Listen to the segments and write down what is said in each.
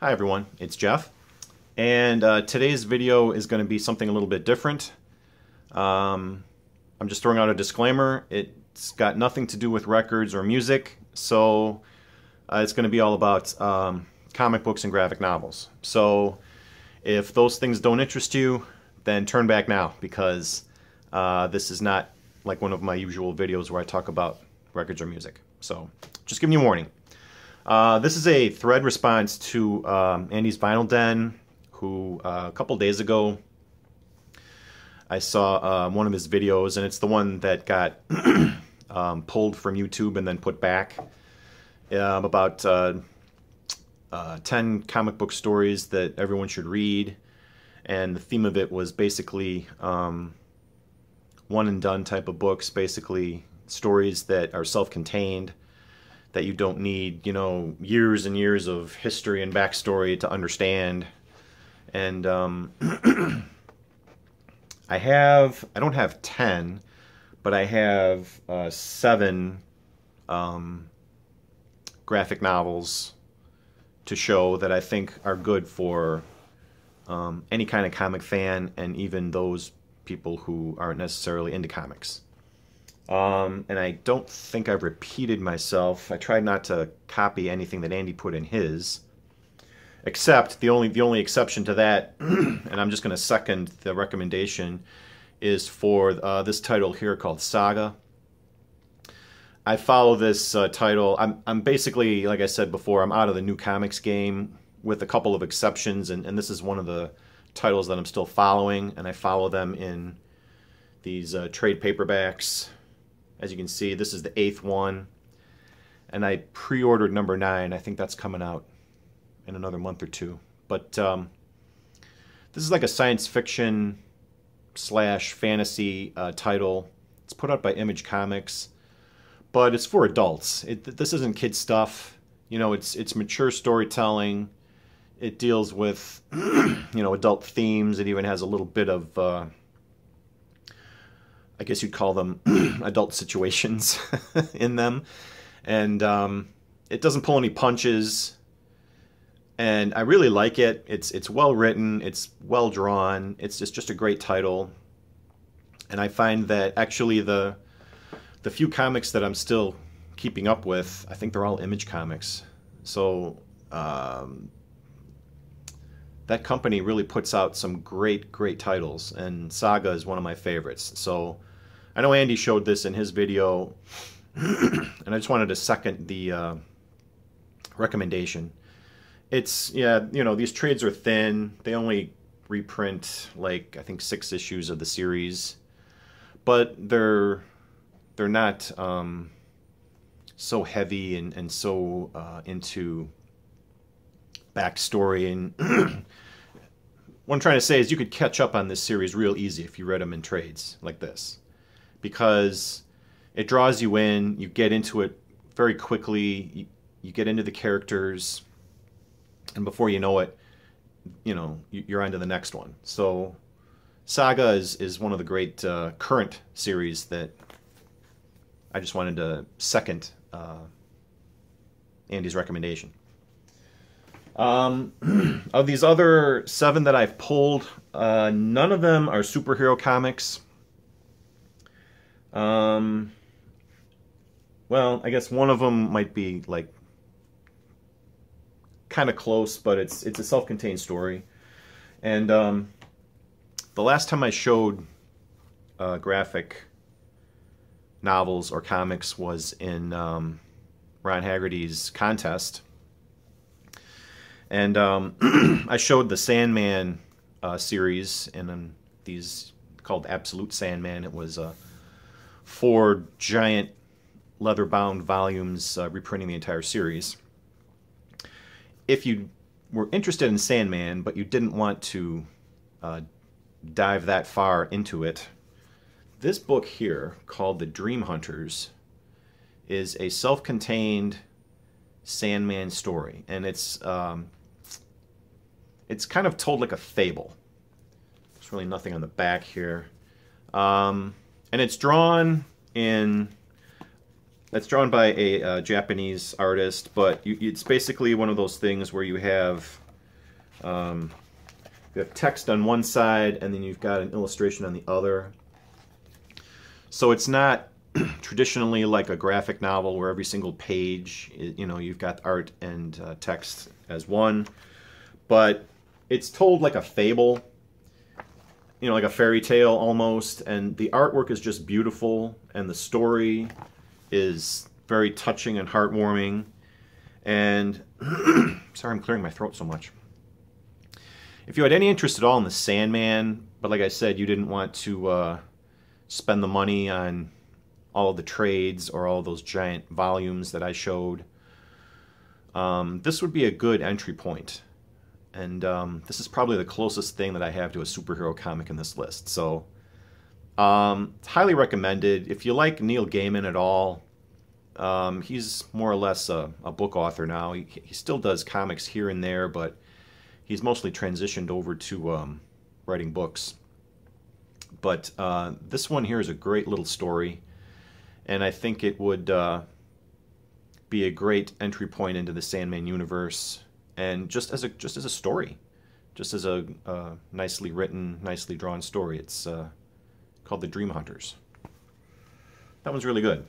Hi everyone, it's Jeff, and today's video is going to be something a little bit different. I'm just throwing out a disclaimer. It's got nothing to do with records or music, so it's going to be all about comic books and graphic novels. So if those things don't interest you, then turn back now, because this is not like one of my usual videos where I talk about records or music. So just giving you a warning. This is a thread response to Andy's Vinyl Den, who a couple days ago I saw one of his videos, and it's the one that got pulled from YouTube and then put back, about 10 comic book stories that everyone should read. And the theme of it was basically one and done type of books, basically stories that are self-contained, that you don't need, years and years of history and backstory to understand. And I don't have 10, but I have 7 graphic novels to show that I think are good for any kind of comic fan, and even those people who aren't necessarily into comics. And I don't think I've repeated myself. I tried not to copy anything that Andy put in his, except the only exception to that, and I'm just going to second the recommendation, is for this title here called Saga. I follow this title. I'm basically, like I said before, I'm out of the new comics game, with a couple of exceptions, and this is one of the titles that I'm still following, and I follow them in these trade paperbacks. As you can see, this is the 8th one, and I pre-ordered number 9. I think that's coming out in another month or two. But this is like a science fiction / fantasy title. It's put out by Image Comics, but it's for adults. This isn't kid stuff. It's mature storytelling. It deals with adult themes. It even has a little bit of I guess you'd call them adult situations in them. And it doesn't pull any punches. And I really like it. It's well written. It's well drawn. It's just a great title. And I find that actually the few comics that I'm still keeping up with, I think they're all Image Comics. So that company really puts out some great titles, and Saga is one of my favorites. So I know Andy showed this in his video, and I just wanted to second the recommendation. It's, these trades are thin. They only reprint, like, I think 6 issues of the series, but they're not so heavy and so into backstory. And what I'm trying to say is you could catch up on this series real easy if you read them in trades like this, because it draws you in. You get into it very quickly. You get into the characters, and before you know it, you're on to the next one. So Saga is one of the great current series that I just wanted to second Andy's recommendation. Of these other 7 that I've pulled, none of them are superhero comics. Well, I guess one of them might be like kind of close, but it's a self-contained story. And the last time I showed graphic novels or comics was in Ron Haggerty's contest. And I showed the Sandman series, and these called Absolute Sandman. It was 4 giant leather-bound volumes reprinting the entire series. If you were interested in Sandman, but you didn't want to dive that far into it, this book here, called The Dream Hunters, is a self-contained Sandman story, and it's kind of told like a fable. There's really nothing on the back here, and it's drawn by a Japanese artist, but it's basically one of those things where you have You have text on one side, and then you've got an illustration on the other. So it's not traditionally like a graphic novel where every single page, you know, you've got art and text as one, but it's told like a fable, you know, like a fairy tale almost, and the artwork is just beautiful, and the story is very touching and heartwarming. And sorry, I'm clearing my throat so much. If you had any interest at all in the Sandman, but like I said, you didn't want to spend the money on all of the trades or all of those giant volumes that I showed, this would be a good entry point. And this is probably the closest thing that I have to a superhero comic in this list. So it's highly recommended. If you like Neil Gaiman at all, he's more or less a book author now. He still does comics here and there, but he's mostly transitioned over to writing books. But this one here is a great little story, and I think it would be a great entry point into the Sandman universe, and just as a story, just as a nicely written, nicely drawn story. It's called The Dream Hunters. That one's really good.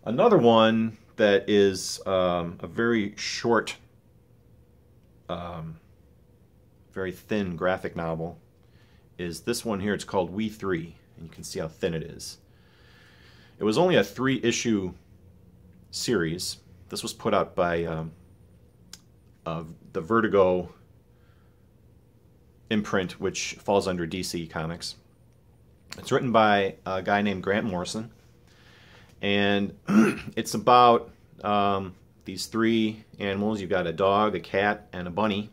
Another one that is a very short, very thin graphic novel is this one here. It's called WeThree, and you can see how thin it is. It was only a 3-issue series. This was put out by the Vertigo imprint, which falls under DC Comics. It's written by a guy named Grant Morrison, and it's about these 3 animals. You've got a dog, a cat, and a bunny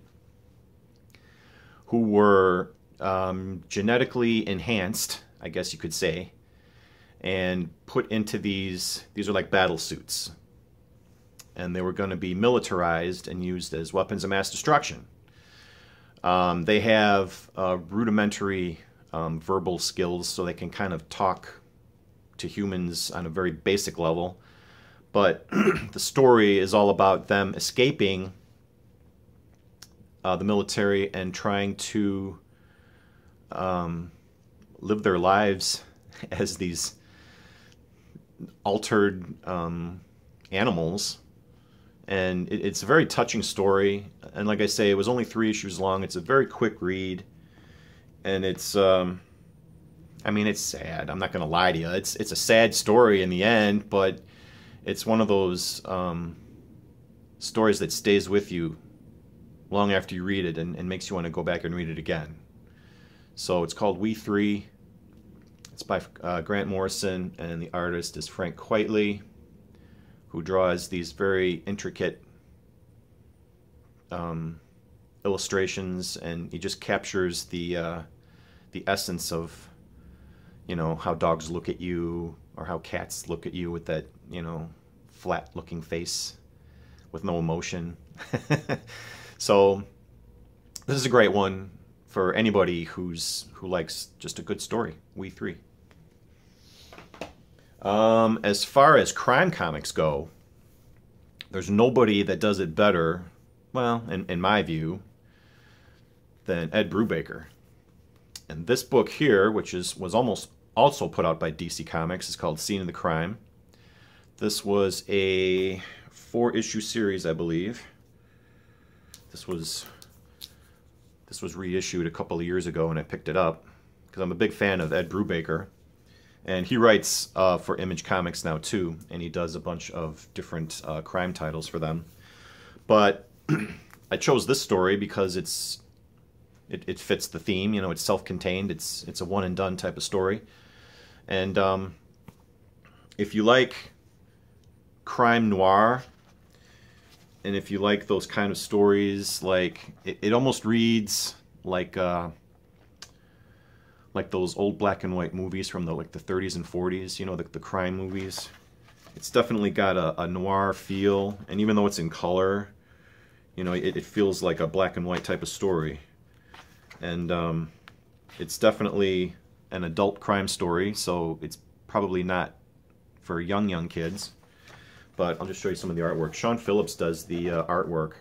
who were genetically enhanced, I guess you could say, and put into these are like battle suits, and they were going to be militarized and used as weapons of mass destruction. They have rudimentary verbal skills, so they can kind of talk to humans on a very basic level, but the story is all about them escaping the military and trying to live their lives as these altered animals. And it's a very touching story, and like I say, it was only 3 issues long. It's a very quick read, and it's I mean, it's sad. I'm not going to lie to you. It's a sad story in the end, but it's one of those stories that stays with you long after you read it, and makes you want to go back and read it again. So it's called WeThree. It's by Grant Morrison, and the artist is Frank Quitely, who draws these very intricate illustrations, and he just captures the essence of, you know, how dogs look at you, or how cats look at you with that, you know, flat-looking face with no emotion. So this is a great one for anybody who likes just a good story. WeThree. As far as crime comics go, there's nobody that does it better, well, in my view, than Ed Brubaker. And this book here, which was almost also put out by DC Comics, is called Scene of the Crime. This was a 4-issue series, I believe. This was reissued a couple of years ago, and I picked it up because I'm a big fan of Ed Brubaker. And he writes for Image Comics now too, and he does a bunch of different crime titles for them. But I chose this story because it fits the theme. You know, it's self-contained. It's a one-and-done type of story. And if you like crime noir, and if you like those kind of stories, like it almost reads like those old black and white movies from the 30s and 40s, you know, the crime movies. It's definitely got a noir feel, and even though it's in color, you know, it feels like a black and white type of story. And it's definitely an adult crime story, so it's probably not for young kids. But I'll just show you some of the artwork. Sean Phillips does the artwork.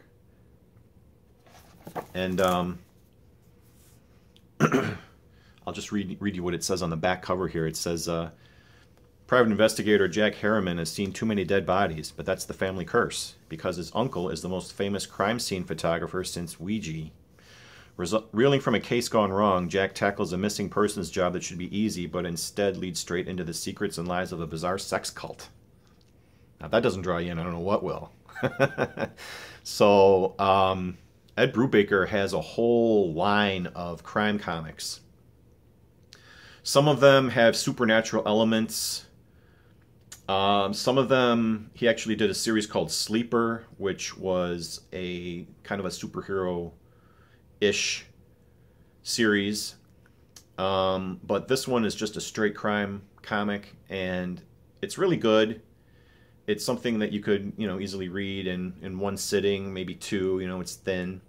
And I'll just read you what it says on the back cover here. It says, private investigator Jack Harriman has seen too many dead bodies, but that's the family curse, because his uncle is the most famous crime scene photographer since Ouija. Reeling from a case gone wrong, Jack tackles a missing persons job that should be easy, but instead leads straight into the secrets and lies of a bizarre sex cult. Now, if that doesn't draw you in, I don't know what will. So, Ed Brubaker has a whole line of crime comics. Some of them have supernatural elements. Some of them, he actually did a series called Sleeper, which was a kind of a superhero-ish series. But this one is just a straight crime comic, and it's really good. It's something that you could, easily read in one sitting, maybe two. It's thin.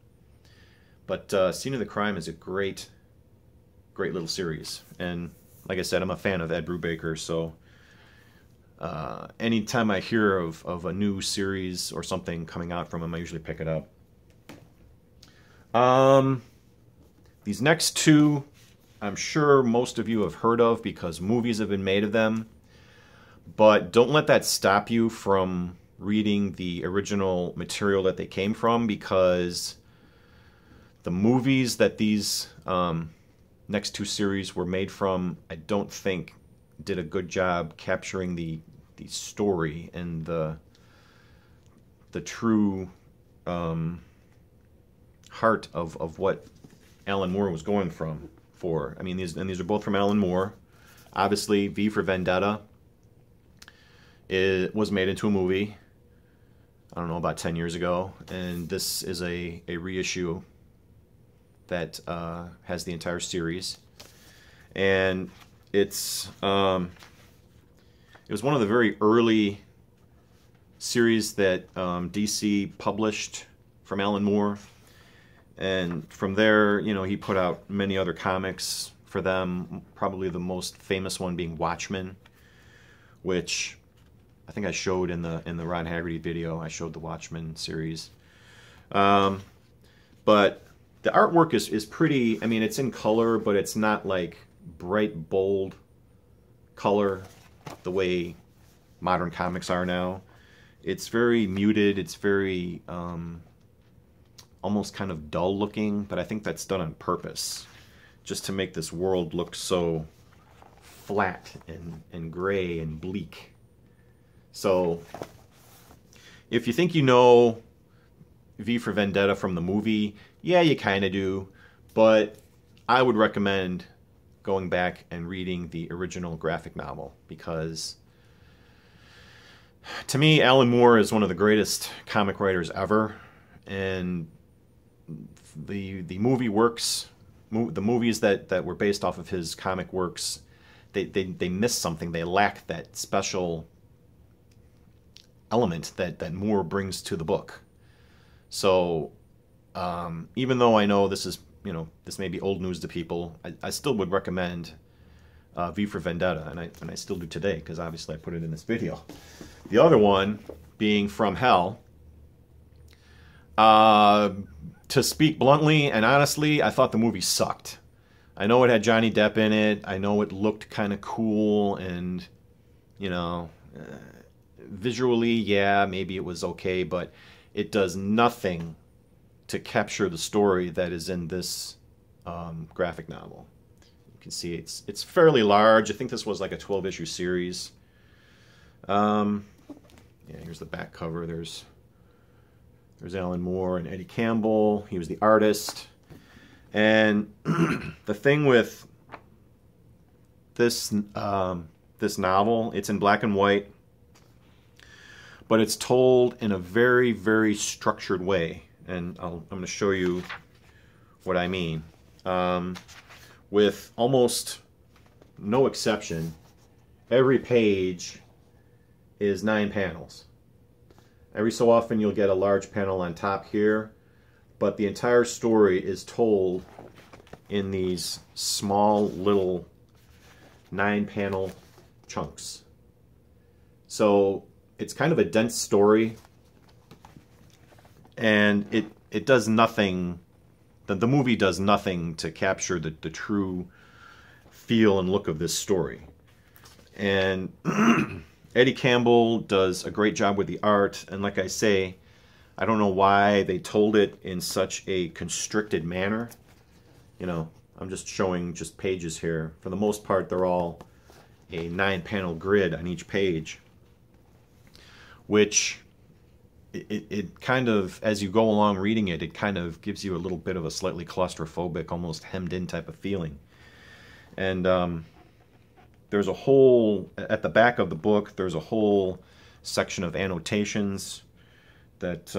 But Scene of the Crime is a great little series. And like I said, I'm a fan of Ed Brubaker, so anytime I hear of a new series or something coming out from him, I usually pick it up. These next two, I'm sure most of you have heard of because movies have been made of them. But don't let that stop you from reading the original material that they came from, because the movies that these next two series were made from, I don't think did a good job capturing the story and the true heart of what Alan Moore was going for. I mean, these are both from Alan Moore. Obviously, V for Vendetta. It was made into a movie, I don't know, about 10 years ago, and this is a reissue that has the entire series. And it was one of the very early series that DC published from Alan Moore, and from there, he put out many other comics for them, probably the most famous one being Watchmen, which I think I showed in the Ron Haggerty video. I showed the Watchmen series. But the artwork is pretty, I mean, it's in color, but it's not like bright, bold color the way modern comics are now. It's very muted. It's very almost kind of dull looking, but I think that's done on purpose, just to make this world look so flat and gray and bleak. So, if you think you know V for Vendetta from the movie, yeah, you kind of do, but I would recommend going back and reading the original graphic novel, because to me, Alan Moore is one of the greatest comic writers ever, and the movie works, the movies that were based off of his comic works, they miss something. They lack that special element that Moore brings to the book. So even though I know this is, this may be old news to people, I still would recommend V for Vendetta, and I still do today, because obviously I put it in this video. The other one being From Hell. To speak bluntly and honestly, I thought the movie sucked. I know it had Johnny Depp in it. I know it looked kind of cool, and visually, yeah, maybe it was okay, but it does nothing to capture the story that is in this graphic novel. You can see it's fairly large. I think this was like a 12-issue series. Yeah, here's the back cover. There's Alan Moore and Eddie Campbell. He was the artist. And the thing with this this novel, it's in black and white, but it's told in a very, very structured way. And I'm going to show you what I mean. With almost no exception, every page is 9 panels. Every so often you'll get a large panel on top here, but the entire story is told in these small little 9-panel chunks. So it's kind of a dense story, and it does nothing the movie does nothing to capture the true feel and look of this story. And Eddie Campbell does a great job with the art, and like I say, I don't know why they told it in such a constricted manner. You know, I'm just showing just pages here. For the most part, they're all a 9-panel grid on each page, which it kind of, as you go along reading it, it kind of gives you a little bit of a slightly claustrophobic, almost hemmed in type of feeling. And there's a whole, at the back of the book, there's a whole section of annotations that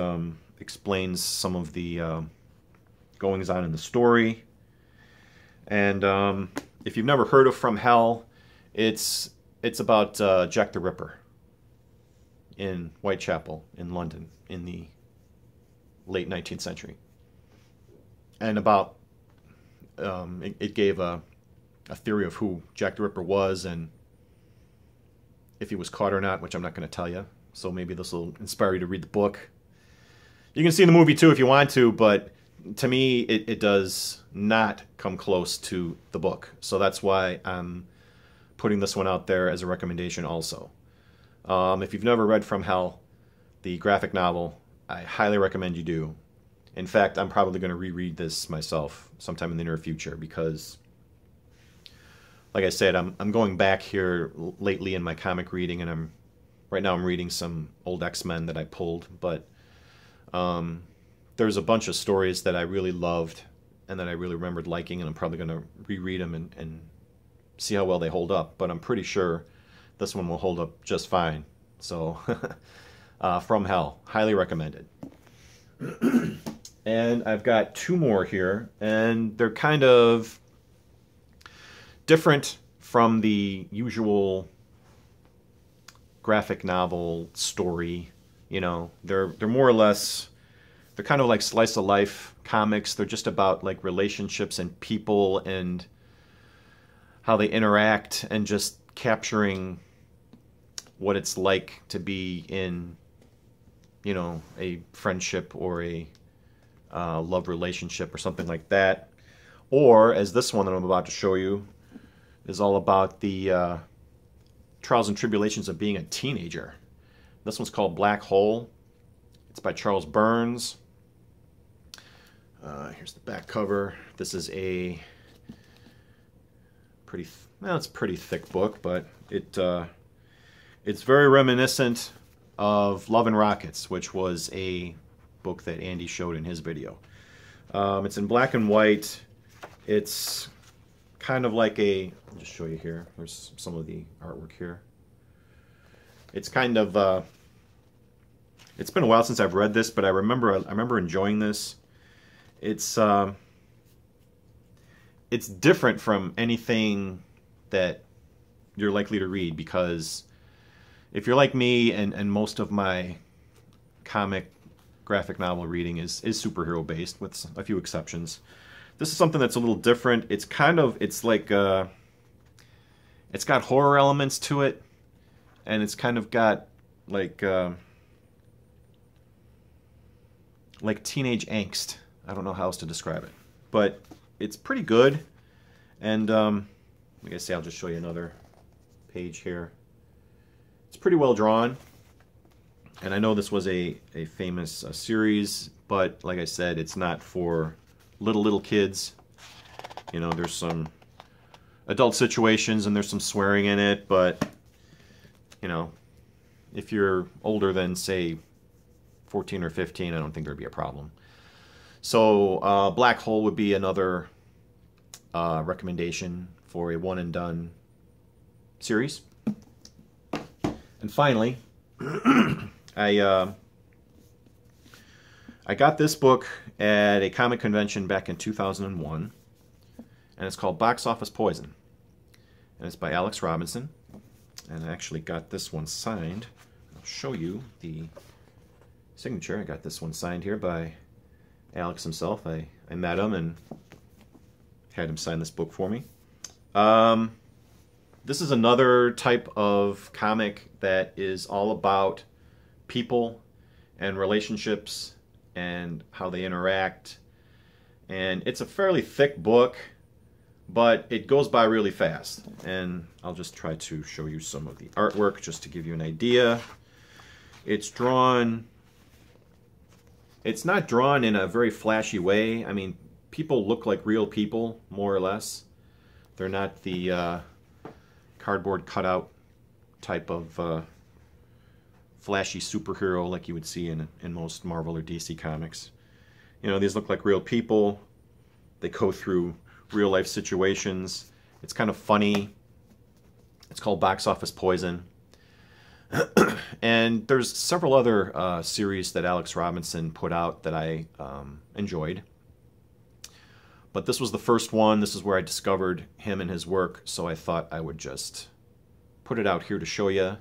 explains some of the goings on in the story. And if you've never heard of From Hell, it's about Jack the Ripper in Whitechapel in London in the late 19th century. And about, it gave a theory of who Jack the Ripper was and if he was caught or not, which I'm not going to tell you. So maybe this will inspire you to read the book. You can see the movie too if you want to, but to me, it does not come close to the book. So that's why I'm putting this one out there as a recommendation also. If you've never read From Hell, the graphic novel, I highly recommend you do. In fact, I'm probably going to reread this myself sometime in the near future because, like I said, I'm going back here lately in my comic reading, and right now I'm reading some old X-Men that I pulled, but there's a bunch of stories that I really loved and that I really remembered liking, and I'm probably going to reread them and see how well they hold up. But I'm pretty sure this one will hold up just fine. So, From Hell, highly recommended. And I've got two more here, and they're kind of different from the usual graphic novel story. You know, they're more or less, they're kind of like slice of life comics. They're just about like relationships and people and how they interact and just capturing what it's like to be in, you know, a friendship or a love relationship or something like that. Or, as this one that I'm about to show you is all about the trials and tribulations of being a teenager. This one's called Black Hole. It's by Charles Burns. Here's the back cover. This is a pretty, well, it's a pretty thick book, but it's very reminiscent of Love and Rockets, which was a book that Andy showed in his video. It's in black and white. It's kind of like a, I'll just show you here. There's some of the artwork here. It's kind of, it's been a while since I've read this, but I remember enjoying this. It's different from anything that you're likely to read, because if you're like me and most of my comic graphic novel reading is superhero based with a few exceptions, this is something that's a little different. It's kind of, it's like it's got horror elements to it, and it's kind of got like teenage angst. I don't know how else to describe it, but it's pretty good. And like I say, I'll just show you another page here. It's pretty well drawn, and I know this was a famous series, but like I said, it's not for little kids. You know, there's some adult situations and there's some swearing in it, but you know, if you're older than, say, 14 or 15, I don't think there'd be a problem. So Black Hole would be another recommendation for a one-and-done series. And finally, I got this book at a comic convention back in 2001, and it's called Box Office Poison, and it's by Alex Robinson. And I actually got this one signed. I'll show you the signature. I got this one signed here by Alex himself. I met him and had him sign this book for me. This is another type of comic that is all about people and relationships and how they interact And it's a fairly thick book, but it goes by really fast. And I'll just try to show you some of the artwork just to give you an idea. It's drawn... It's not drawn in a very flashy way. I mean, people look like real people, more or less. They're not the cardboard cutout type of flashy superhero like you would see in most Marvel or DC comics. You know, these look like real people. They go through real life situations. It's kind of funny. It's called Box Office Poison. And there's several other series that Alex Robinson put out that I enjoyed. But this was the first one. This is where I discovered him and his work, so I thought I would just put it out here to show you.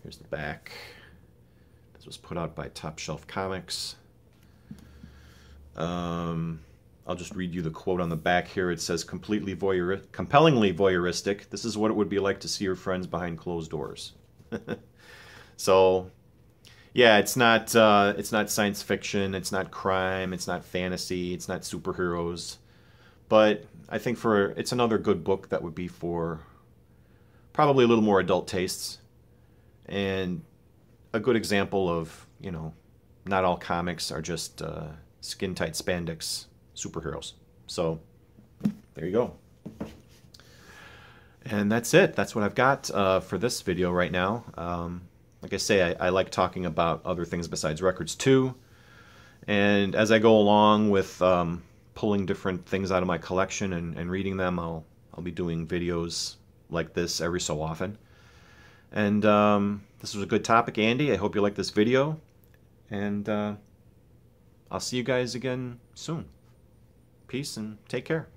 Here's the back. This was put out by Top Shelf Comics. I'll just read you the quote on the back here. It says, completely compellingly voyeuristic. This is what it would be like to see your friends behind closed doors. So, yeah, it's not science fiction, it's not crime, it's not fantasy, it's not superheroes. But I think it's another good book that would be for probably a little more adult tastes. And a good example of, you know, not all comics are just skin-tight spandex superheroes. So, there you go. And that's it. That's what I've got for this video right now. Like I say, I like talking about other things besides records too. And as I go along with pulling different things out of my collection and reading them, I'll be doing videos like this every so often. And this was a good topic, Andy. I hope you like this video. And I'll see you guys again soon. Peace and take care.